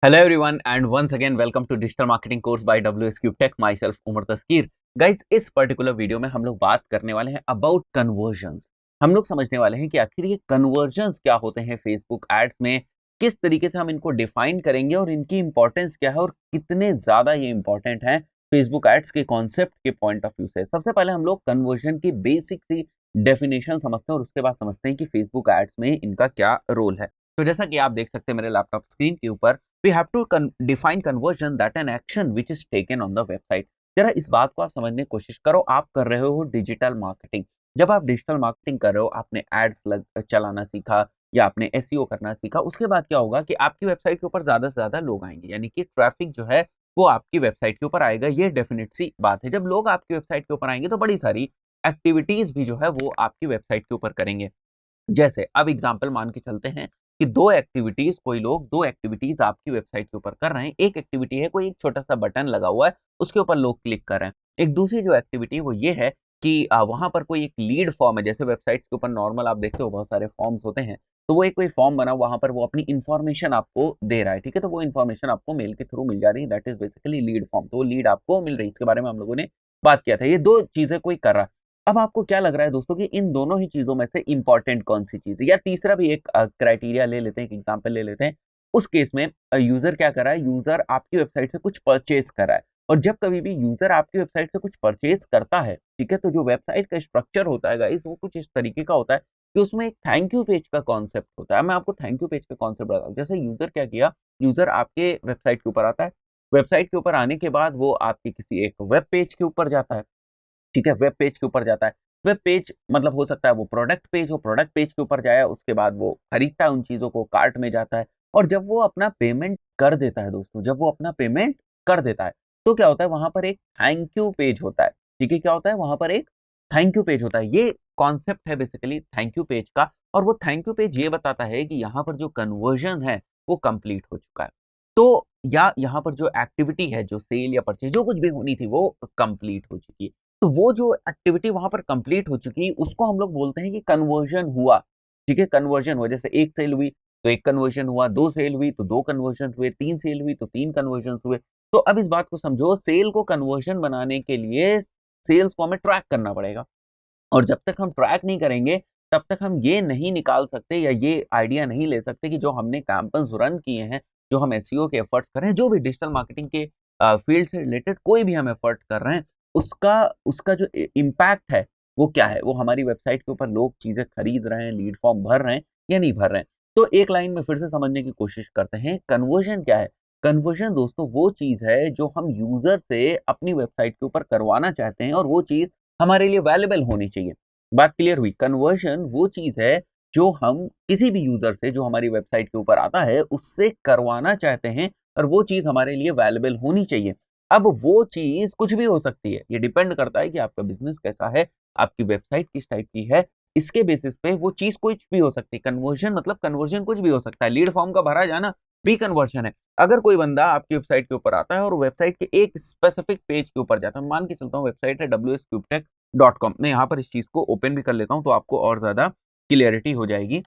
Hello everyone and once again welcome to digital marketing course by WS Cube Tech. Myself Umar Taskeer. Guys इस particular video में हम लोग बात करने वाले हैं अबाउट कन्वर्जन्स. हम लोग समझने वाले हैं कि आखिर ये कन्वर्जन्स क्या होते हैं फेसबुक एड्स में, किस तरीके से हम इनको डिफाइन करेंगे और इनकी इंपॉर्टेंस क्या है और कितने ज्यादा ये इंपॉर्टेंट है फेसबुक एड्स के कॉन्सेप्ट के पॉइंट ऑफ व्यू से. सबसे पहले हम लोग कन्वर्जन की बेसिक सी डेफिनेशन समझते हैं और उसके बाद समझते हैं कि फेसबुक एड्स में इनका क्या रोल है. तो जैसा कि आप देख सकते हैं मेरे लैपटॉप स्क्रीन के ऊपर, we have to define conversion that an action which is taken on the website. जरा इस बात को आप समझने की कोशिश करो. आप कर रहे हो डिजिटल मार्केटिंग. जब आप डिजिटल मार्केटिंग कर रहे हो, आपने एड्स चलाना सीखा या आपने एसईओ करना सीखा, उसके बाद क्या होगा कि आपकी वेबसाइट के ऊपर ज्यादा से ज्यादा लोग आएंगे, यानी कि ट्रैफिक जो है वो आपकी वेबसाइट के ऊपर आएगा. ये डेफिनेट सी बात है. जब लोग आपकी वेबसाइट के ऊपर आएंगे तो बड़ी सारी एक्टिविटीज भी जो है वो आपकी वेबसाइट के ऊपर करेंगे. जैसे अब एग्जाम्पल मान के चलते हैं कि कोई लोग दो एक्टिविटीज आपकी वेबसाइट के ऊपर कर रहे हैं. एक एक्टिविटी है कोई एक छोटा सा बटन लगा हुआ है, उसके ऊपर लोग क्लिक कर रहे हैं. एक दूसरी जो एक्टिविटी है वो ये है कि वहां पर कोई एक लीड फॉर्म है. जैसे वेबसाइट्स के ऊपर नॉर्मल आप देखते हो बहुत सारे फॉर्म्स होते हैं, तो वो एक कोई फॉर्म बना, वहां पर वो अपनी इन्फॉर्मेशन आपको दे रहा है. ठीक है, तो वो इन्फॉर्मेशन आपको मेल के थ्रू मिल जा रही है. That is basically lead form. तो वो लीड आपको मिल रही है. इसके बारे में हम लोगों ने बात किया था. ये दो चीजें कोई कर रहा है. अब आपको क्या लग रहा है दोस्तों कि इन दोनों ही चीजों में से इंपॉर्टेंट कौन सी चीज है? या तीसरा भी एक क्राइटेरिया ले लेते हैं, एक एग्जांपल ले लेते हैं. उस केस में यूजर क्या कर रहा है? यूजर आपकी वेबसाइट से कुछ परचेज कर रहा है. और जब कभी भी यूजर आपकी वेबसाइट से कुछ परचेज करता है, ठीक है, तो जो वेबसाइट का स्ट्रक्चर होता है गाइस, वो कुछ इस तरीके का होता है कि उसमें एक थैंक यू पेज का कॉन्सेप्ट होता है. मैं आपको थैंक यू पेज का कॉन्सेप्ट बताता हूँ. जैसे यूजर क्या किया, यूजर आपके वेबसाइट के ऊपर आता है. वेबसाइट के ऊपर आने के बाद वो आपके किसी एक वेब पेज के ऊपर जाता है. ठीक है, वेब पेज के ऊपर जाता है. वेब पेज मतलब हो सकता है वो प्रोडक्ट पेज हो, प्रोडक्ट पेज के ऊपर जाए, उसके बाद वो खरीदता है उन चीजों को, कार्ट में जाता है. और जब वो अपना पेमेंट कर देता है दोस्तों, जब वो अपना पेमेंट कर देता है, तो क्या होता है, वहां पर एक थैंक यू पेज होता है. ठीक है, क्या होता है, वहां पर एक थैंक यू पेज होता है. ये कॉन्सेप्ट है बेसिकली थैंक यू पेज का. और वो थैंक यू पेज ये बताता है कि यहाँ पर जो कन्वर्जन है वो कंप्लीट हो चुका है. तो या यहाँ पर जो एक्टिविटी है, जो सेल या परचेज जो कुछ भी होनी थी, वो कंप्लीट हो चुकी है. तो वो जो एक्टिविटी वहां पर कंप्लीट हो चुकी है, उसको हम लोग बोलते हैं कि कन्वर्जन हुआ. ठीक है, कन्वर्जन हुआ. जैसे एक सेल हुई तो एक कन्वर्जन हुआ, दो सेल हुई तो दो कन्वर्जन हुए, तीन सेल हुई तो तीन कन्वर्जन हुए. तो अब इस बात को समझो, सेल को कन्वर्जन बनाने के लिए सेल्स को हमें ट्रैक करना पड़ेगा. और जब तक हम ट्रैक नहीं करेंगे, तब तक हम ये नहीं निकाल सकते या ये आइडिया नहीं ले सकते कि जो हमने कैंपेन्स रन किए हैं, जो हम एसईओ के एफर्ट्स कर रहे हैं, जो भी डिजिटल मार्केटिंग के फील्ड से रिलेटेड कोई भी हम एफर्ट कर रहे हैं, उसका उसका जो इम्पैक्ट है वो क्या है, वो हमारी वेबसाइट के ऊपर लोग चीजें खरीद रहे हैं, लीड फॉर्म भर रहे हैं या नहीं भर रहे हैं. तो एक लाइन में फिर से समझने की कोशिश करते हैं, कन्वर्जन क्या है? कन्वर्जन दोस्तों वो चीज है जो हम यूजर से अपनी वेबसाइट के ऊपर करवाना चाहते हैं, और वो चीज हमारे लिए वैल्यूएबल होनी चाहिए. बात क्लियर हुई? कन्वर्जन वो चीज है जो हम किसी भी यूजर से जो हमारी वेबसाइट के ऊपर आता है उससे करवाना चाहते हैं, और वो चीज हमारे लिए वैल्यूएबल होनी चाहिए. अब वो चीज कुछ भी हो सकती है, ये डिपेंड करता है कि आपका बिजनेस कैसा है, आपकी वेबसाइट किस टाइप की है. इसके बेसिस पे वो चीज कुछ भी हो सकती है. कन्वर्जन मतलब कन्वर्जन कुछ भी हो सकता है. लीड फॉर्म का भरा जाना भी कन्वर्जन है. अगर कोई बंदा आपकी वेबसाइट के ऊपर आता है और वेबसाइट के एक स्पेसिफिक पेज के ऊपर जाता है, मान के चलता हूँ वेबसाइट है wscubetech.com. मैं यहाँ पर इस चीज को ओपन भी कर लेता हूँ तो आपको और ज्यादा क्लियरिटी हो जाएगी.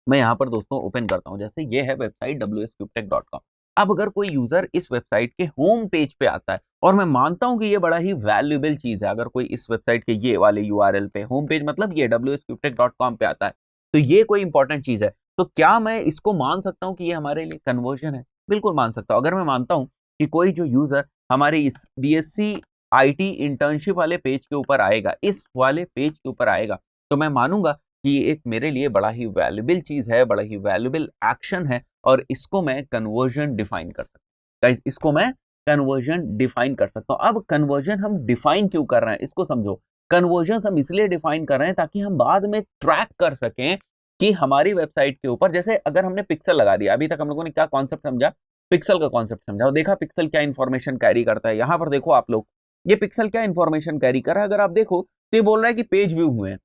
मैं यहाँ पर दोस्तों ओपन करता हूँ. जैसे ये है वेबसाइट wscubetech.com. अब अगर कोई यूजर इस वेबसाइट के होम पेज पे आता है, और मैं मानता हूं कि ये बड़ा ही वैल्यूएबल चीज है, अगर कोई इस वेबसाइट के ये वाले यूआरएल पे, होम पेज मतलब ये wscubetech.com पे आता है, तो ये कोई इंपॉर्टेंट चीज है. तो क्या मैं इसको मान सकता हूं कि ये हमारे लिए कन्वर्जन है? बिल्कुल मान सकता हूं. अगर मैं मानता हूं कि कोई जो यूजर हमारे इस बीएससी आईटी इंटर्नशिप वाले पेज के ऊपर आएगा, इस वाले पेज के ऊपर आएगा, तो मैं मानूंगा कि ये एक मेरे लिए बड़ा ही वैल्यूएबल चीज है, बड़ा ही वैल्यूएबल एक्शन है, और इसको मैं कन्वर्जन डिफाइन कर सकता हूं. गाइस, इसको मैं कन्वर्जन डिफाइन कर सकता हूं. अब कन्वर्जन हम डिफाइन क्यों कर रहे हैं, इसको समझो. कन्वर्जन हम इसलिए डिफाइन कर रहे हैं ताकि हम बाद में ट्रैक कर सकें कि हमारी वेबसाइट के ऊपर, जैसे अगर हमने पिक्सल लगा दिया, अभी तक हम लोगों ने क्या कॉन्सेप्ट समझा? पिक्सल का कॉन्सेप्ट समझा, और देखा पिक्सल क्या इंफॉर्मेशन कैरी करता है. यहां पर देखो आप लोग, ये पिक्सल क्या इंफॉर्मेशन कैरी कर रहा है. अगर आप देखो तो ये बोल रहा है कि पेज व्यू हुए हैं.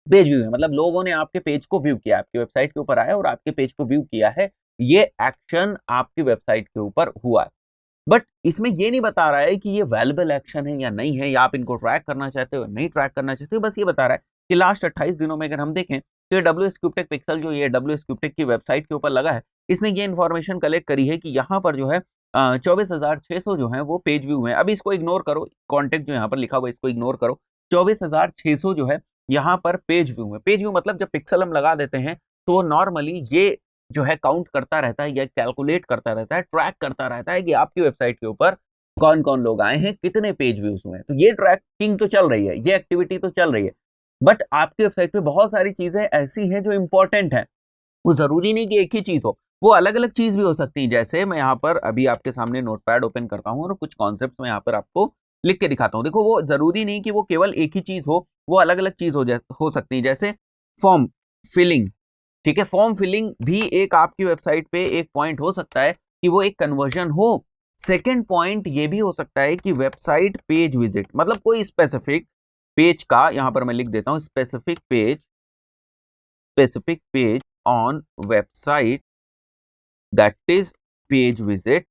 पेज व्यू है मतलब लोगों ने आपके पेज को व्यू किया, आपकी वेबसाइट के ऊपर आया और आपके पेज को व्यू किया है. ये एक्शन आपकी वेबसाइट के ऊपर हुआ है. बट इसमें ये नहीं बता रहा है कि ये वैल्यूएबल एक्शन है या नहीं है, या आप इनको ट्रैक करना चाहते हो नहीं ट्रैक करना चाहते हो. बस ये बता रहा है कि लास्ट 28 दिनों में अगर हम देखें तो ये WSCubetech पिक्सल जो ये WSCubetech की वेबसाइट के ऊपर लगा है, इसने ये इन्फॉर्मेशन कलेक्ट करी है कि यहाँ पर जो है 24,600 जो है वो पेज व्यू है। अभी इसको इग्नोर करो, कॉन्टेक्ट जो यहाँ पर लिखा हुआ है इसको इग्नोर करो। 24,600 जो है यहाँ पर पेज व्यू है। पेज व्यू मतलब जब पिक्सल हम लगा देते हैं तो नॉर्मली ये जो है काउंट करता रहता है या कैलकुलेट करता रहता है, ट्रैक करता रहता है कि आपकी वेबसाइट के ऊपर कौन कौन लोग आए हैं, कितने पेज व्यूज हुए हैं। तो ये ट्रैकिंग तो चल रही है, ये एक्टिविटी तो चल रही है, बट आपकी वेबसाइट पे बहुत सारी चीजें ऐसी हैं जो इंपॉर्टेंट है। वो जरूरी नहीं कि एक ही चीज हो, वो अलग अलग चीज भी हो सकती है। जैसे मैं यहाँ पर अभी आपके सामने नोटपैड ओपन करता हूँ और कुछ कॉन्सेप्ट मैं यहाँ पर आपको लिख के दिखाता हूँ। देखो, वो जरूरी नहीं कि वो केवल एक ही चीज हो, वो अलग अलग चीज हो सकती है। जैसे फॉर्म फिलिंग, ठीक है, फॉर्म फिलिंग भी एक आपकी वेबसाइट पे एक पॉइंट हो सकता है कि वो एक कन्वर्जन हो। सेकेंड पॉइंट ये भी हो सकता है कि वेबसाइट पेज विजिट, मतलब कोई स्पेसिफिक पेज का, यहां पर मैं लिख देता हूं specific page on website that is page visit,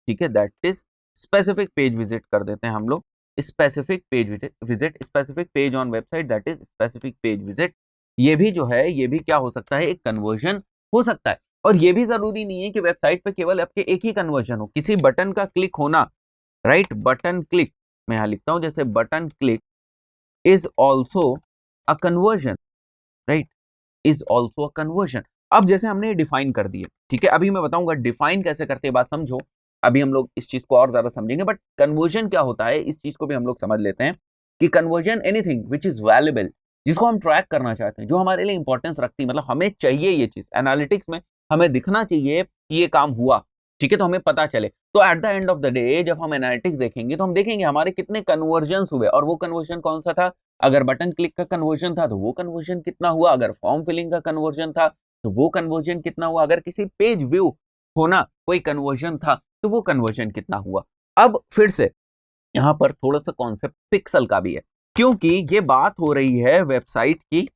ठीक है, that is specific page visit कर देते हैं हम लोग, specific page visit, specific page on website that is specific page visit. ये भी जो है, ये भी क्या हो सकता है, एक कन्वर्जन हो सकता है। और ये भी जरूरी नहीं है कि वेबसाइट पे केवल आपके एक ही कन्वर्जन हो, किसी बटन का क्लिक होना, राइट, बटन क्लिक, मैं यहां लिखता हूं जैसे button click is also a conversion, right, is also a conversion. अब जैसे हमने डिफाइन कर दिया, ठीक है, अभी मैं बताऊंगा डिफाइन कैसे करते हैं, बात समझो। अभी हम लोग इस चीज को और ज्यादा समझेंगे, बट कन्वर्जन क्या होता है इस चीज को भी हम लोग समझ लेते हैं कि conversion anything which is valuable, जिसको हम ट्रैक करना चाहते हैं, जो हमारे लिए इंपॉर्टेंस रखती है, मतलब हमें चाहिए ये चीज, एनालिटिक्स में हमें दिखना चाहिए कि ये काम हुआ, ठीक है, तो हमें पता चले। तो at the end of the day जब हम एनालिटिक्स देखेंगे तो हम देखेंगे हमारे कितने कन्वर्जन हुए, और वो कन्वर्जन कौन सा था। अगर बटन क्लिक का कन्वर्जन था तो वो कन्वर्जन कितना हुआ, अगर फॉर्म फिलिंग का कन्वर्जन था तो वो कन्वर्जन कितना हुआ, अगर किसी पेज व्यू होना कोई कन्वर्जन था तो वो कन्वर्जन कितना हुआ। अब फिर से यहां पर थोड़ा सा कॉन्सेप्ट पिक्सल का भी है, क्योंकि ये बात हो रही है वेबसाइट की,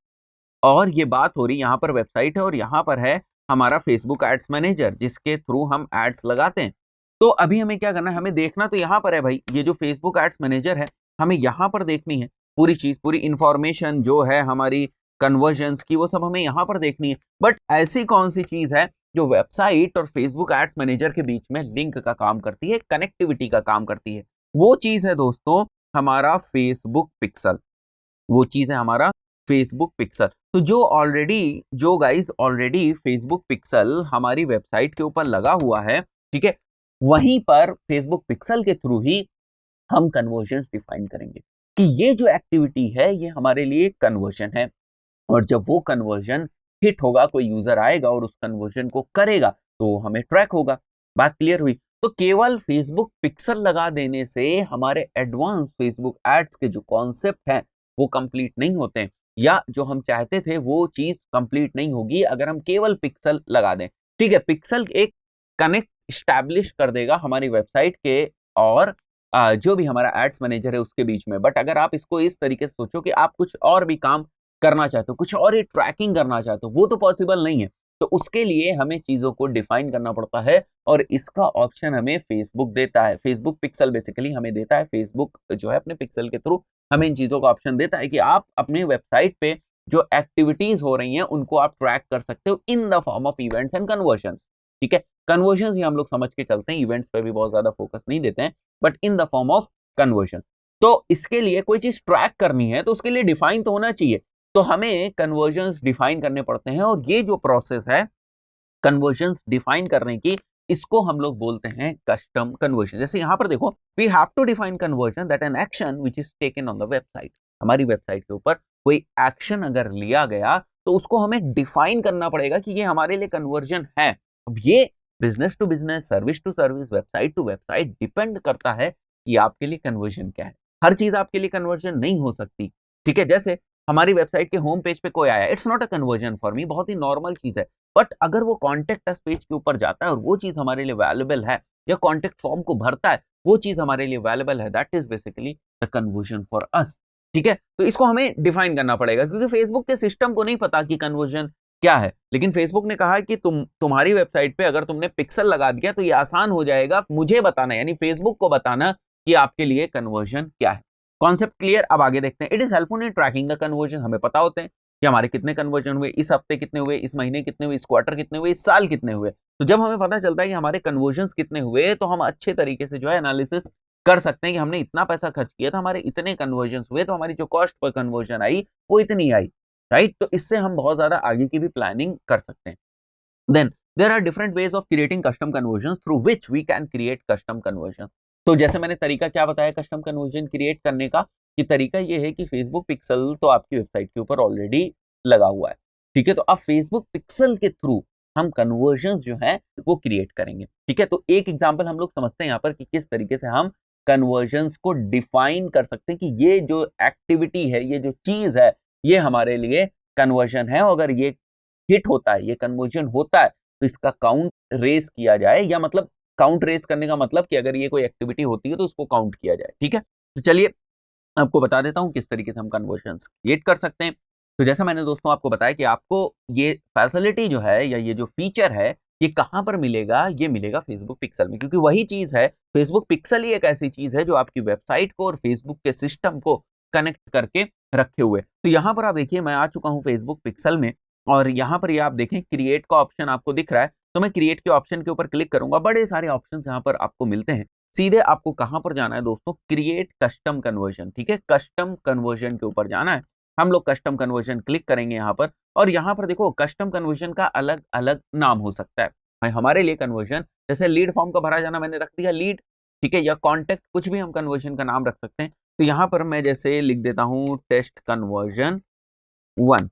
और ये बात हो रही, यहां पर वेबसाइट है और यहां पर है हमारा फेसबुक एड्स मैनेजर जिसके थ्रू हम एड्स लगाते हैं। तो अभी हमें क्या करना है, हमें देखना तो यहां पर है भाई, ये जो फेसबुक एड्स मैनेजर है हमें यहां पर देखनी है, पूरी चीज, पूरी इंफॉर्मेशन जो है हमारी कन्वर्जन्स की, वो सब हमें यहां पर देखनी है। बट ऐसी कौन सी चीज है जो वेबसाइट और फेसबुक एड्स मैनेजर के बीच में लिंक का काम करती है, कनेक्टिविटी का काम करती है? वो चीज है दोस्तों हमारा फेसबुक पिक्सल, वो चीज है हमारा फेसबुक पिक्सल। तो जो गाइस ऑलरेडी फेसबुक पिक्सल हमारी वेबसाइट के ऊपर लगा हुआ है, ठीक है, वहीं पर फेसबुक पिक्सल के थ्रू ही हम कन्वर्जन डिफाइन करेंगे कि ये जो एक्टिविटी है ये हमारे लिए कन्वर्जन है, और जब वो कन्वर्जन हिट होगा, कोई यूजर आएगा और उस कन्वर्जन को करेगा तो हमें ट्रैक होगा। बात क्लियर हुई? तो केवल फेसबुक पिक्सल लगा देने से हमारे एडवांस फेसबुक एड्स के जो कॉन्सेप्ट हैं वो कंप्लीट नहीं होते हैं, या जो हम चाहते थे वो चीज कंप्लीट नहीं होगी अगर हम केवल पिक्सल लगा दें। ठीक है, पिक्सल एक कनेक्ट स्टैब्लिश कर देगा हमारी वेबसाइट के और जो भी हमारा एड्स मैनेजर है उसके बीच में। बट अगर आप इसको इस तरीके से सोचो कि आप कुछ और भी काम करना चाहते हो, कुछ और ही ट्रैकिंग करना चाहते हो, वो तो पॉसिबल नहीं है। तो उसके लिए हमें चीजों को डिफाइन करना पड़ता है, और इसका ऑप्शन हमें फेसबुक देता है। फेसबुक पिक्सल बेसिकली हमें देता है, फेसबुक जो है अपने पिक्सल के थ्रू हमें इन चीजों का ऑप्शन देता है कि आप अपनी वेबसाइट पे जो एक्टिविटीज हो रही हैं उनको आप ट्रैक कर सकते हो in the form of events and convergence. ठीक है, कन्वर्जन्स ही हम लोग समझ के चलते हैं, इवेंट्स पे भी बहुत ज्यादा फोकस नहीं देते हैं, but in the form of conversion. तो इसके लिए कोई चीज ट्रैक करनी है तो उसके लिए डिफाइन तो होना चाहिए, तो हमें कन्वर्जन्स डिफाइन करने पड़ते हैं। और ये जो प्रोसेस है कन्वर्जन्स डिफाइन करने की, इसको हम लोग बोलते हैं कस्टम कन्वर्जन। जैसे यहां पर देखो, we have to define conversion that an action which is taken on the website. हमारी वेबसाइट के ऊपर कोई एक्शन अगर लिया गया तो उसको हमें डिफाइन करना पड़ेगा कि ये हमारे लिए कन्वर्जन है। अब ये business to business, service to service, website to website depend करता है कि आपके लिए कन्वर्जन क्या है। हर चीज आपके लिए कन्वर्जन नहीं हो सकती। ठीक है, जैसे हमारी वेबसाइट के होम पेज पे कोई आया, it's not a conversion for me, बहुत ही नॉर्मल चीज है। बट अगर वो कॉन्टेक्ट अस पेज के ऊपर जाता है और वो चीज हमारे लिए वैल्यूएबल है, या कॉन्टेक्ट फॉर्म को भरता है, वो चीज हमारे लिए वैल्यूएबल है, that is basically the conversion for us. ठीक है, तो इसको हमें डिफाइन करना पड़ेगा, क्योंकि फेसबुक के सिस्टम को नहीं पता कि कन्वर्जन क्या है। लेकिन फेसबुक ने कहा कि तुम्हारी वेबसाइट पे अगर तुमने पिक्सल लगा दिया तो ये आसान हो जाएगा मुझे बताना, यानी फेसबुक को बताना कि आपके लिए कन्वर्जन क्या है। Concept clear? अब आगे देखते हैं। It is helpful in tracking the conversion. हमें पता होते हैं कि हमारे कितने कन्वर्जन हुए, इस हफ्ते कितने हुए, इस महीने कितने हुए, इस क्वार्टर कितने हुए, इस साल कितने हुए। तो जब हमें पता चलता है कि हमारे कन्वर्जन्स कितने हुए, तो हम अच्छे तरीके से जो है एनालिसिस कर सकते हैं कि हमने इतना पैसा खर्च किया था, हमारे इतने कन्वर्जन्स हुए, तो हमारी जो कॉस्ट पर कन्वर्जन आई वो इतनी आई, राइट। तो इससे हम बहुत ज्यादा आगे की भी प्लानिंग कर सकते हैं। Then there are different ways of creating custom conversion through which we can create custom conversion. तो जैसे मैंने तरीका क्या बताया कस्टम कन्वर्जन क्रिएट करने का, कि तरीका ये है कि फेसबुक पिक्सल तो आपकी वेबसाइट के ऊपर ऑलरेडी लगा हुआ है, ठीक है। तो अब फेसबुक पिक्सल के थ्रू हम कन्वर्जन जो है वो क्रिएट करेंगे, ठीक है। तो एक एग्जांपल हम लोग समझते हैं यहाँ पर कि किस तरीके से हम कन्वर्जन्स को डिफाइन कर सकते हैं कि ये जो एक्टिविटी है, ये जो चीज है, ये हमारे लिए कन्वर्जन है। अगर ये हिट होता है, ये कन्वर्जन होता है, तो इसका काउंट रेस किया जाए, या मतलब काउंट रेस करने का मतलब कि अगर ये कोई एक्टिविटी होती है तो उसको काउंट किया जाए, ठीक है। तो चलिए आपको बता देता हूं किस तरीके से हम कन्वर्जन्स क्रिएट कर सकते हैं। तो जैसा मैंने दोस्तों आपको बताया कि आपको ये फैसिलिटी जो है या ये जो फीचर है, ये कहां पर मिलेगा, ये मिलेगा फेसबुक पिक्सल में, क्योंकि वही चीज है, फेसबुक पिक्सल ही एक ऐसी चीज है जो आपकी वेबसाइट को और फेसबुक के सिस्टम को कनेक्ट करके रखे हुए। तो यहां पर आप देखिए मैं आ चुका हूं फेसबुक पिक्सल में, और यहां पर ये आप देखें क्रिएट का ऑप्शन आपको दिख रहा है। तो मैं क्रिएट के ऑप्शन के ऊपर क्लिक करूंगा, बड़े सारे ऑप्शन यहां पर आपको मिलते हैं। सीधे आपको कहां पर जाना है दोस्तों, क्रिएट कस्टम कन्वर्जन, ठीक है। कस्टम कन्वर्जन के ऊपर जाना है, हम लोग कस्टम कन्वर्जन क्लिक करेंगे यहां पर। और यहां पर देखो कस्टम कन्वर्जन का अलग अलग नाम हो सकता है। हमारे लिए कन्वर्जन, जैसे लीड फॉर्म का भरा जाना, मैंने रख दिया लीड, ठीक है, या कॉन्टेक्ट, कुछ भी हम कन्वर्जन का नाम रख सकते हैं। तो यहां पर मैं जैसे लिख देता हूं टेस्ट कन्वर्जन 1,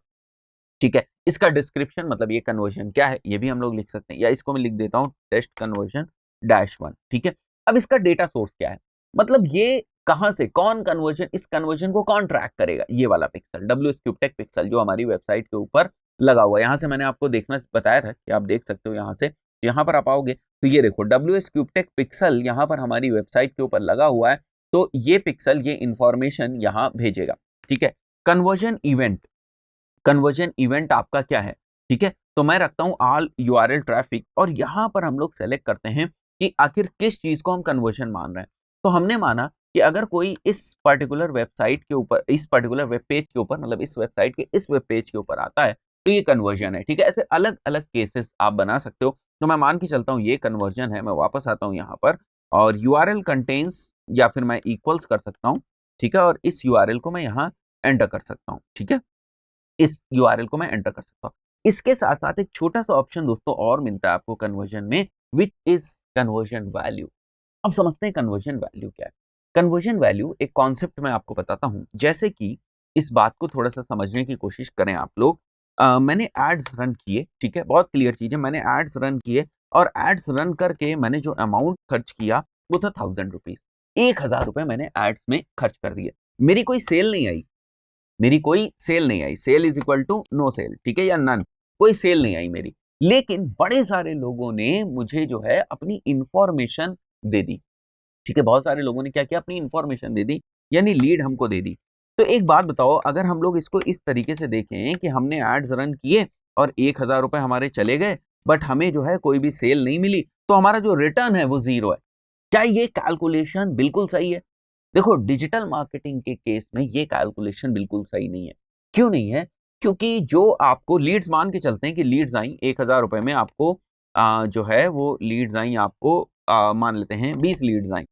ठीक है। इसका डिस्क्रिप्शन मतलब ये कन्वर्जन क्या है ये भी हम लोग लिख सकते हैं, या इसको मैं लिख देता हूं टेस्ट कन्वर्जन -1, ठीक है। अब इसका डेटा सोर्स क्या है, मतलब ये कहां से, कौन कन्वर्जन, इस कन्वर्जन को कौन ट्रैक करेगा, ये वाला पिक्सल WSCubeTech पिक्सल जो हमारी वेबसाइट के ऊपर लगा हुआ है। यहां से मैंने आपको देखना बताया था कि आप देख सकते हो, यहां से यहां पर आप आओगे तो ये देखो WSCubeTech पिक्सल यहां पर हमारी वेबसाइट के ऊपर लगा हुआ है। तो ये पिक्सल ये इंफॉर्मेशन यहां भेजेगा, ठीक है। कन्वर्जन इवेंट, कन्वर्जन इवेंट आपका क्या है, ठीक है। तो मैं रखता हूं ऑल URL ट्रैफिक, और यहां पर हम लोग सेलेक्ट करते हैं कि आखिर किस चीज को हम कन्वर्जन मान रहे हैं। तो हमने माना कि अगर कोई इस पर्टिकुलर वेबसाइट के ऊपर, इस पर्टिकुलर वेब पेज के ऊपर, मतलब इस वेबसाइट के इस वेब पेज के ऊपर आता है, तो ये कन्वर्जन है, ठीक है। ऐसे अलग अलग केसेस आप बना सकते हो। तो मैं मान के चलता हूं ये कन्वर्जन है, मैं वापस आता हूं यहां पर, और URL कंटेन्स, या फिर मैं इक्वल्स कर सकता हूं, ठीक है, और इस URL को मैं यहां एंटर कर सकता हूं, ठीक है। इस URL को मैं एंटर कर सकता हूं। इसके साथ साथ एक छोटा सा ऑप्शन दोस्तों और मिलता है आपको कन्वर्जन में, विच इज कन्वर्जन वैल्यू। अब समझते हैं कन्वर्जन वैल्यू क्या है। कन्वर्जन वैल्यू एक कॉन्सेप्ट मैं आपको बताता हूं, जैसे कि इस बात को थोड़ा सा समझने की कोशिश करें आप लोग। मैंने एड्स रन किए, ठीक है, बहुत क्लियर चीज है, मैंने एड्स रन किए, और एड्स रन करके मैंने जो अमाउंट खर्च किया वो था 1000 रुपीज, 1000 रुपए मैंने एड्स में खर्च कर दिए। मेरी कोई सेल नहीं आई, मेरी कोई सेल नहीं आई, sale is equal to no sale, ठीक है, या नन, कोई सेल नहीं आई मेरी। लेकिन बड़े सारे लोगों ने मुझे जो है अपनी इंफॉर्मेशन दे दी, ठीक है, बहुत सारे लोगों ने क्या किया, अपनी इंफॉर्मेशन दे दी, यानी लीड हमको दे दी। तो एक बात बताओ, अगर हम लोग इसको इस तरीके से देखें कि हमने एड्स रन किए और 1000 रुपए हमारे चले गए, बट हमें जो है कोई भी सेल नहीं मिली, तो हमारा जो रिटर्न है वो 0 है। क्या ये कैलकुलेशन बिल्कुल सही है? देखो डिजिटल मार्केटिंग के केस में ये कैलकुलेशन बिल्कुल सही नहीं है। क्यों नहीं है? क्योंकि जो आपको लीड्स, मान के चलते हैं कि लीड्स आई 1000 रुपए में, आपको जो है वो लीड्स आई आपको, मान लेते हैं 20 लीड्स आई,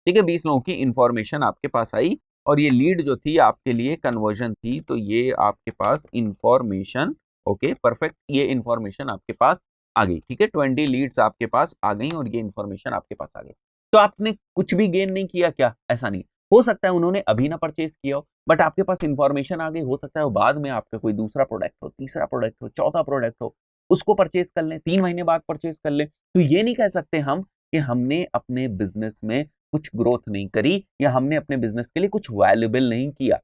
ठीक है, 20 लोगों की इंफॉर्मेशन आपके पास आई, और ये लीड जो थी आपके लिए कन्वर्जन थी, तो ये आपके पास इंफॉर्मेशन, ओके परफेक्ट, ये इंफॉर्मेशन आपके पास आ गई, ठीक है, 20 लीड्स आपके पास आ गई और ये इंफॉर्मेशन आपके पास आ गई। तो आपने कुछ भी गेन नहीं किया क्या? ऐसा नहीं, हो सकता है उन्होंने अभी ना परचेज किया हो, बट आपके पास इंफॉर्मेशन आ गई, हो सकता है वो बाद में आपका कोई दूसरा प्रोडक्ट हो, तीसरा प्रोडक्ट हो, चौथा प्रोडक्ट हो, उसको परचेज कर लें, 3 महीने बाद परचेज कर लें। तो ये नहीं कह सकते हम कि हमने अपने बिजनेस में कुछ ग्रोथ नहीं करी, या हमने अपने बिजनेस के लिए कुछ वैल्यूएबल नहीं किया।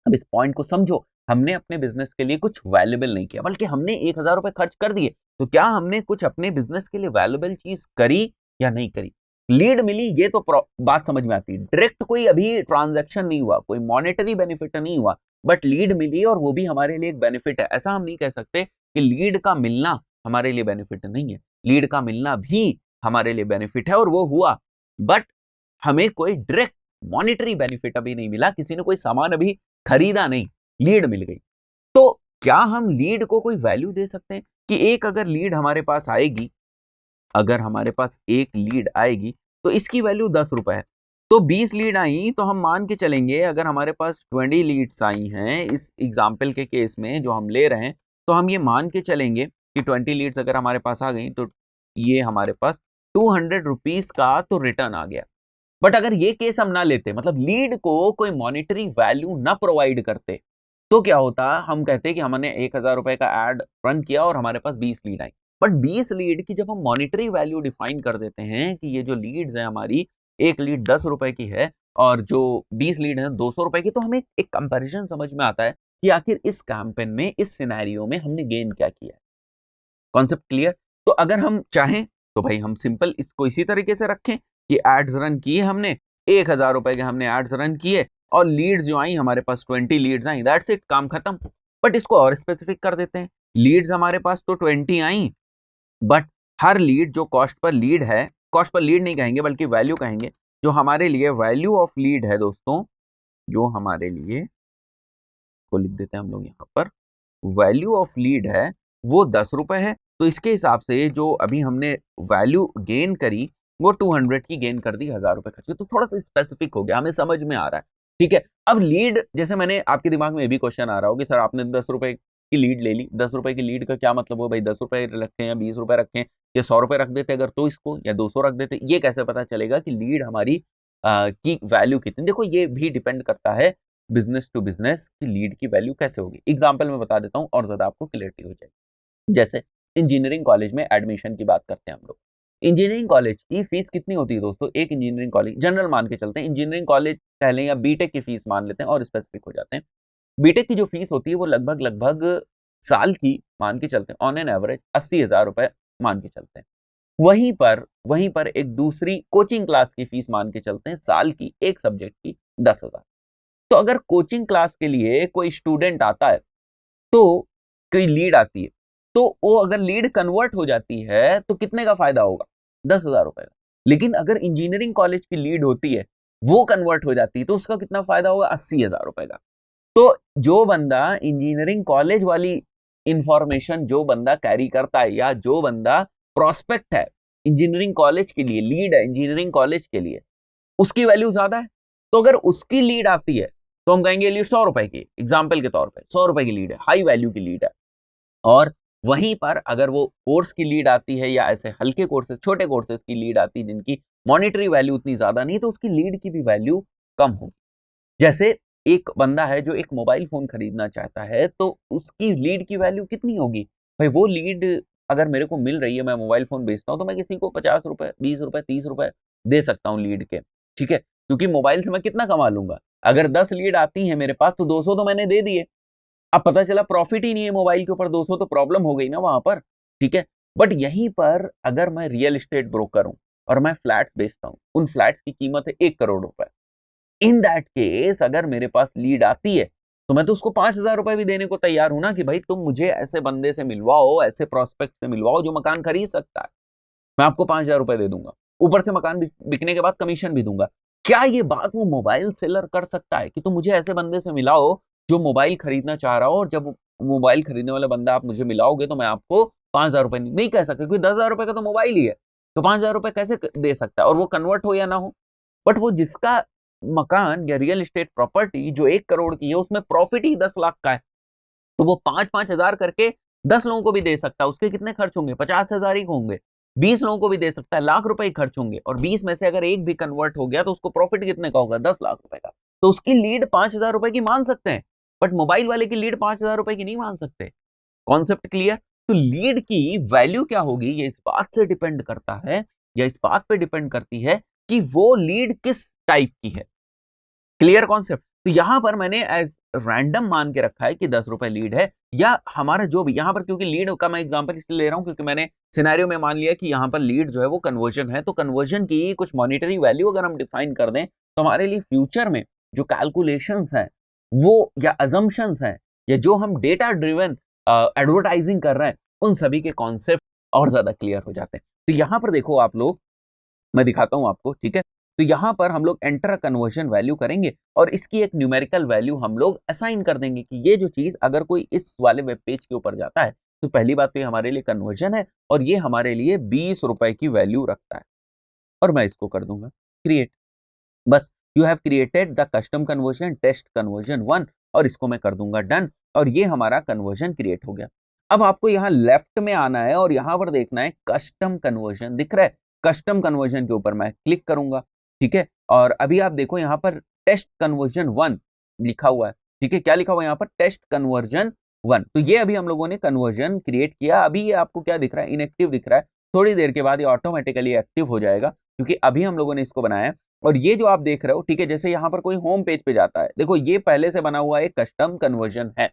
अब इस पॉइंट को समझो, हमने अपने बिजनेस के लिए कुछ वैल्यूएबल नहीं किया, बल्कि हमने 1000 रुपए खर्च कर दिए, तो क्या हमने कुछ अपने बिजनेस के लिए वैल्यूएबल चीज करी या नहीं करी? लीड मिली, ये तो बात समझ में आती है, डायरेक्ट कोई अभी ट्रांजैक्शन नहीं हुआ, कोई मॉनेटरी बेनिफिट नहीं हुआ, बट लीड मिली और वो भी हमारे लिए एक बेनिफिट है। ऐसा हम नहीं कह सकते कि लीड का मिलना हमारे लिए बेनिफिट नहीं है, लीड का मिलना भी हमारे लिए बेनिफिट है, और वो हुआ, बट हमें कोई डायरेक्ट मॉनेटरी बेनिफिट अभी नहीं मिला, किसी ने कोई सामान अभी खरीदा नहीं, लीड मिल गई। तो क्या हम लीड को कोई वैल्यू दे सकते हैं कि एक अगर लीड हमारे पास आएगी अगर हमारे पास एक लीड आएगी तो इसकी वैल्यू 10 रुपए है, तो 20 लीड आई तो हम मान के चलेंगे अगर हमारे पास 20 लीड्स आई हैं इस एग्जाम्पल के केस में जो हम ले रहे हैं, तो हम ये मान के चलेंगे कि 20 लीड्स अगर हमारे पास आ गई तो ये हमारे पास 200 रुपीज का तो रिटर्न आ गया। बट अगर ये केस हम ना लेते, मतलब लीड को कोई मॉनिटरी वैल्यू ना प्रोवाइड करते, तो क्या होता, हम कहते कि हमने 1000 रुपए का एड रन किया और हमारे पास 20 लीड आई। बट 20 लीड की जब हम मॉनिटरी वैल्यू डिफाइन कर देते हैं कि ये जो लीड्स है हमारी, एक लीड 10 रुपए की है और जो 20 लीड है 200 रुपए की, तो हमें एक कंपैरिजन समझ में आता है कि आखिर इस कैंपेन में, इस सिनेरियो में हमने गेन क्या किया है। Concept clear? तो अगर हम चाहें तो भाई हम सिंपल इसको इसी तरीके से रखें कि एड्स रन किए हमने, 1000 रुपए के हमने एड्स रन किए और लीड्स जो आई हमारे पास 20 लीड्स आई, दैट्स इट, काम खत्म। बट इसको और स्पेसिफिक कर देते हैं, लीड्स हमारे पास तो 20 आई, बट हर लीड जो कॉस्ट पर लीड है, कॉस्ट पर लीड नहीं कहेंगे बल्कि वैल्यू कहेंगे, जो हमारे लिए वैल्यू ऑफ लीड है दोस्तों, जो हमारे लिए को लिख देते हैं हम लोग यहाँ पर, वैल्यू ऑफ लीड है वो 10 रुपए है। तो इसके हिसाब से जो अभी हमने वैल्यू गेन करी वो 200 की गेन कर दी, 1000 रुपए खर्च किए, तो थोड़ा सा स्पेसिफिक हो गया, हमें समझ में आ रहा है। ठीक है, अब लीड, जैसे मैंने आपके दिमाग में ये भी क्वेश्चन आ रहा हो कि सर आपने 10 रुपए की लीड ले ली, 10 रुपए की लीड का क्या मतलब हो भाई, 10 रुपए रखें या 20 रुपए रखें या 100 रुपए रख देते अगर, तो इसको या 200 रख देते, ये कैसे पता चलेगा कि लीड हमारी की वैल्यू कितनी? देखो ये भी डिपेंड करता है बिजनेस टू बिजनेस की लीड की वैल्यू कैसे होगी। एग्जाम्पल में बता देता हूँ और ज्यादा आपको क्लियरिटी हो जाएगी। जैसे इंजीनियरिंग कॉलेज में एडमिशन की बात करते हैं हम लोग, इंजीनियरिंग कॉलेज की फीस कितनी होती है दोस्तों? एक इंजीनियरिंग कॉलेज जनरल मान के चलते हैं, इंजीनियरिंग कॉलेज कह लें या बीटेक की फीस मान लेते हैं और स्पेसिफिक हो जाते हैं। बीटेक की जो फीस होती है वो लगभग लगभग साल की मान के चलते हैं ऑन एन एवरेज 80,000 रुपए मान के चलते हैं। वहीं पर एक दूसरी कोचिंग क्लास की फीस मान के चलते हैं साल की, एक सब्जेक्ट की 10,000। तो अगर कोचिंग क्लास के लिए कोई स्टूडेंट आता है, तो कोई लीड आती है, तो वो अगर लीड कन्वर्ट हो जाती है तो कितने का फायदा होगा? 10,000 रुपए का। लेकिन अगर इंजीनियरिंग कॉलेज की लीड होती है, वो कन्वर्ट हो जाती है, तो उसका कितना फायदा होगा? 80,000 रुपए का। तो जो बंदा इंजीनियरिंग कॉलेज वाली इंफॉर्मेशन जो बंदा कैरी करता है, या जो बंदा प्रोस्पेक्ट है इंजीनियरिंग कॉलेज के लिए, लीड है इंजीनियरिंग कॉलेज के लिए, उसकी वैल्यू ज्यादा है। तो अगर उसकी लीड आती है तो हम कहेंगे लीड 100 रुपए की, एग्जाम्पल के तौर पे 100 रुपए की लीड है, हाई वैल्यू की लीड है। और वहीं पर अगर वो कोर्स की लीड आती है या ऐसे हल्के कोर्सेज, छोटे कोर्सेज की लीड आती है जिनकी मॉनिटरी वैल्यू उतनी ज्यादा नहीं, तो उसकी लीड की भी वैल्यू कम होगी। जैसे एक बंदा है जो एक मोबाइल फोन खरीदना चाहता है, तो उसकी लीड की वैल्यू कितनी होगी भाई? वो लीड अगर मेरे को मिल रही है, मैं मोबाइल फोन बेचता हूं, तो मैं किसी को 50 रुपए, 20 रुपए, 30 रुपए दे सकता हूं लीड के। ठीक है, क्योंकि मोबाइल से मैं कितना कमा लूंगा? अगर 10 लीड आती है मेरे पास तो 200 तो मैंने दे दिए। अब पता चला प्रॉफिट ही नहीं है मोबाइल के ऊपर 200, तो प्रॉब्लम हो गई ना वहां पर। ठीक है, बट यहीं पर अगर मैं रियल एस्टेट ब्रोकर हूं और मैं फ्लैट्स बेचता हूं, उन फ्लैट्स की कीमत है 1 करोड़ रुपए। इन दैट केस अगर मेरे पास लीड आती है तो मैं तो उसको 5,000 रुपए भी देने को तैयार हूं ना, कि भाई तुम मुझे ऐसे बंदे से मिलवाओ, ऐसे प्रोस्पेक्ट से मिलवाओ जो मकान खरीद सकता है, मैं आपको 5,000 रुपए दे दूंगा, ऊपर से मकान बिकने के बाद कमीशन भी दूंगा। क्या ये बात वो मोबाइल सेलर कर सकता है कि तुम मुझे ऐसे बंदे से मिलाओ जो मोबाइल खरीदना चाह रहा हो, और जब मोबाइल खरीदने वाला बंदा आप मुझे मिलाओगे तो मैं आपको 5,000 रुपए नहीं कह सकता, क्योंकि 10,000 रुपए का तो मोबाइल ही है, तो 5,000 रुपए कैसे दे सकता है? और वो कन्वर्ट हो या ना हो, बट वो जिसका मकान या रियल एस्टेट प्रॉपर्टी जो 1 करोड़ की है उसमें प्रॉफिट ही 10 लाख का है, तो वो 5-5 हजार करके 10 लोगों को भी दे सकता है। उसके कितने खर्च होंगे? 50,000 ही होंगे। 20 लोगों को भी दे सकता है, लाख रुपए ही खर्च होंगे, और 20 में से अगर एक भी कन्वर्ट हो गया तो उसको प्रॉफिट कितने का होगा? 10 लाख रुपए का। तो उसकी लीड 5,000 रुपए की मान सकते हैं, बट मोबाइल वाले की लीड 5,000 रुपए की नहीं मान सकते। Concept clear? तो लीड की वैल्यू क्या होगी ये इस बात से डिपेंड करता है, या इस बात पे डिपेंड करती है कि वो लीड किस टाइप की है। Clear concept? तो यहां पर मैंने एज रैंडम मान के रखा है कि 10 रुपए लीड है, या हमारा जो भी यहां पर, क्योंकि लीड का मैं एग्जांपल इसलिए ले रहा हूं क्योंकि मैंने सिनेरियो में मान लिया कि यहां पर लीड जो है वो कन्वर्जन है, तो कन्वर्जन की कुछ मॉनिटरी वैल्यू अगर हम डिफाइन कर दें तो हमारे लिए फ्यूचर में जो कैलकुलेशंस हैं वो, या अजम्पशंस हैं, या जो हम डेटा ड्रिवन एडवर्टाइजिंग कर रहे हैं, उन सभी के कॉन्सेप्ट और ज्यादा क्लियर हो जाते हैं। तो यहां पर देखो आप लोग, मैं दिखाता हूं आपको, ठीक है? तो यहां पर हम लोग एंटर कन्वर्जन वैल्यू करेंगे और इसकी एक न्यूमेरिकल वैल्यू हम लोग असाइन कर देंगे कि ये जो चीज अगर कोई इस वाले वेब पेज के ऊपर जाता है तो पहली बात तो ये हमारे लिए कन्वर्जन है और ये हमारे लिए 20 रुपए की वैल्यू रखता है और मैं इसको कर दूंगा क्रिएट। बस you have created the custom conversion test conversion 1 और इसको मैं कर दूंगा डन और ये हमारा कन्वर्जन क्रिएट हो गया। अब आपको यहाँ लेफ्ट में आना है और यहाँ पर देखना है कस्टम कन्वर्जन दिख रहा है, कस्टम कन्वर्जन के ऊपर मैं क्लिक करूंगा, ठीक है। और अभी आप देखो यहाँ पर टेस्ट कन्वर्जन 1 लिखा हुआ है, ठीक है। क्या लिखा हुआ है यहाँ पर? Test conversion 1। तो ये अभी हम लोगों ने कन्वर्जन क्रिएट किया। अभी ये आपको क्या दिख रहा है? इनएक्टिव दिख रहा है। थोड़ी देर के बाद ये ऑटोमेटिकली एक्टिव हो जाएगा क्योंकि अभी हम लोगों ने इसको बनाया। और ये जो आप देख रहे हो, ठीक है, जैसे यहाँ पर कोई होम पेज पे जाता है, देखो ये पहले से बना हुआ एक कस्टम कन्वर्जन है,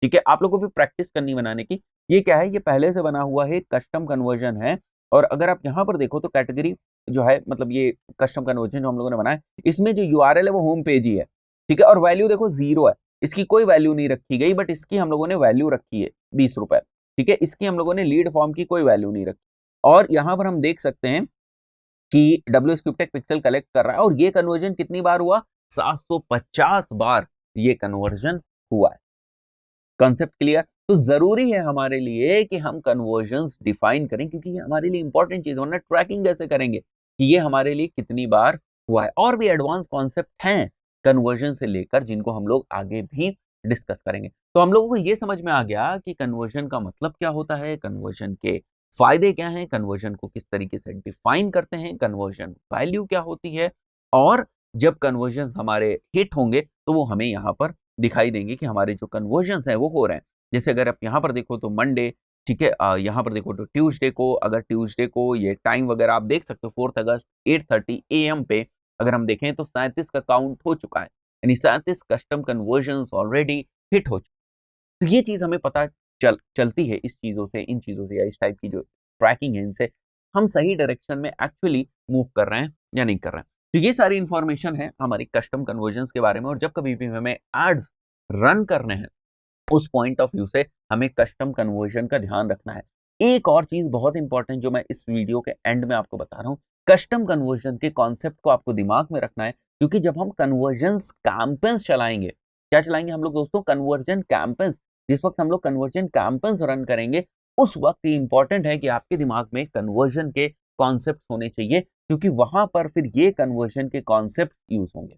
ठीक है। आप लोगों को भी प्रैक्टिस करनी बनाने की। ये क्या है? ये पहले से बना हुआ है कस्टम कन्वर्जन है। और अगर आप यहाँ पर देखो तो कैटेगरी जो है, मतलब ये कस्टम कन्वर्जन जो हम लोगों ने बनाया, इसमें जो यूआरएल है वो होम पेज ही है, ठीक है। और वैल्यू देखो 0 है, इसकी कोई वैल्यू नहीं रखी गई, बट इसकी हम लोगों ने वैल्यू रखी है 20 रुपए, ठीक है। इसकी हम लोगों ने लीड फॉर्म की कोई वैल्यू नहीं रखी। और यहाँ पर हम देख सकते हैं कि WSCubeTech पिक्सल कलेक्ट कर रहा है और ये कन्वर्जन कितनी बार हुआ? 750 बार ये कन्वर्जन हुआ है। Concept clear? तो जरूरी है हमारे लिए कि हम कन्वर्जन्स डिफाइन करें क्योंकि ये हमारे लिए इंपॉर्टेंट चीज है, वरना ट्रैकिंग कैसे करेंगे कि ये हमारे लिए कितनी बार हुआ है। और भी एडवांस कॉन्सेप्ट हैं कन्वर्जन से लेकर जिनको हम लोग आगे भी डिस्कस करेंगे। तो हम लोगों को ये समझ में आ गया कि कन्वर्जन का मतलब क्या होता है, कन्वर्जन के फायदे क्या हैं, कन्वर्जन को किस तरीके से डिफाइन करते हैं, कन्वर्जन वैल्यू क्या होती है, और जब कन्वर्जन हमारे हिट होंगे तो वो हमें यहाँ पर दिखाई देंगे कि हमारे जो कन्वर्जन्स हैं वो हो रहे हैं। जैसे अगर आप यहाँ पर देखो तो मंडे, ठीक है, यहाँ पर देखो तो ट्यूसडे को, अगर ट्यूसडे को ये टाइम वगैरह आप देख सकते हो 4 अगस्त 8:30 AM पे अगर हम देखें तो 37 का काउंट हो चुका है, यानी 37 कस्टम कन्वर्जन्स ऑलरेडी हिट हो चुके। तो ये चीज हमें पता चलती है इस चीजों से, इन चीजों से, या इस टाइप की जो ट्रैकिंग है इनसे हम सही डायरेक्शन में एक्चुअली मूव कर रहे हैं या नहीं कर रहे हैं। तो ये सारी इंफॉर्मेशन है हमारी कस्टम कन्वर्जन्स के बारे में। और जब कभी भी हमें एड्स रन करने हैं उस पॉइंट ऑफ व्यू से हमें कस्टम कन्वर्जन का ध्यान रखना है। एक और चीज बहुत इंपॉर्टेंट जो मैं इस वीडियो के एंड में आपको बता रहा हूं, कस्टम कन्वर्जन के कॉन्सेप्ट को आपको दिमाग में रखना है क्योंकि जब हम कन्वर्जन्स कैंपेन्स चलाएंगे, क्या चलाएंगे हम लोग दोस्तों? Conversion campaigns. जिस वक्त हम लोग कन्वर्जन कैंपेन्स रन करेंगे उस वक्त ये इंपॉर्टेंट है कि आपके दिमाग में कन्वर्जन के कॉन्सेप्ट होने चाहिए क्योंकि वहां पर फिर ये कन्वर्जन के कॉन्सेप्ट यूज होंगे।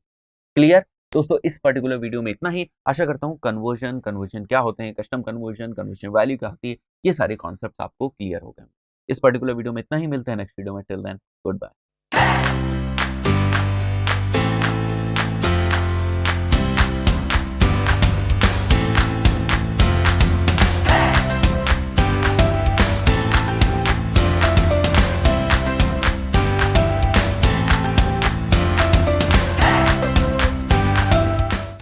क्लियर दोस्तों? इस पर्टिकुलर वीडियो में इतना ही। आशा करता हूं कन्वर्जन क्या होते हैं, कस्टम कन्वर्जन वैल्यू क्या होती है, ये सारे कॉन्सेप्ट आपको क्लियर हो गए। इस पर्टिकुलर वीडियो में इतना ही। मिलते हैं नेक्स्ट वीडियो में। Till then good bye.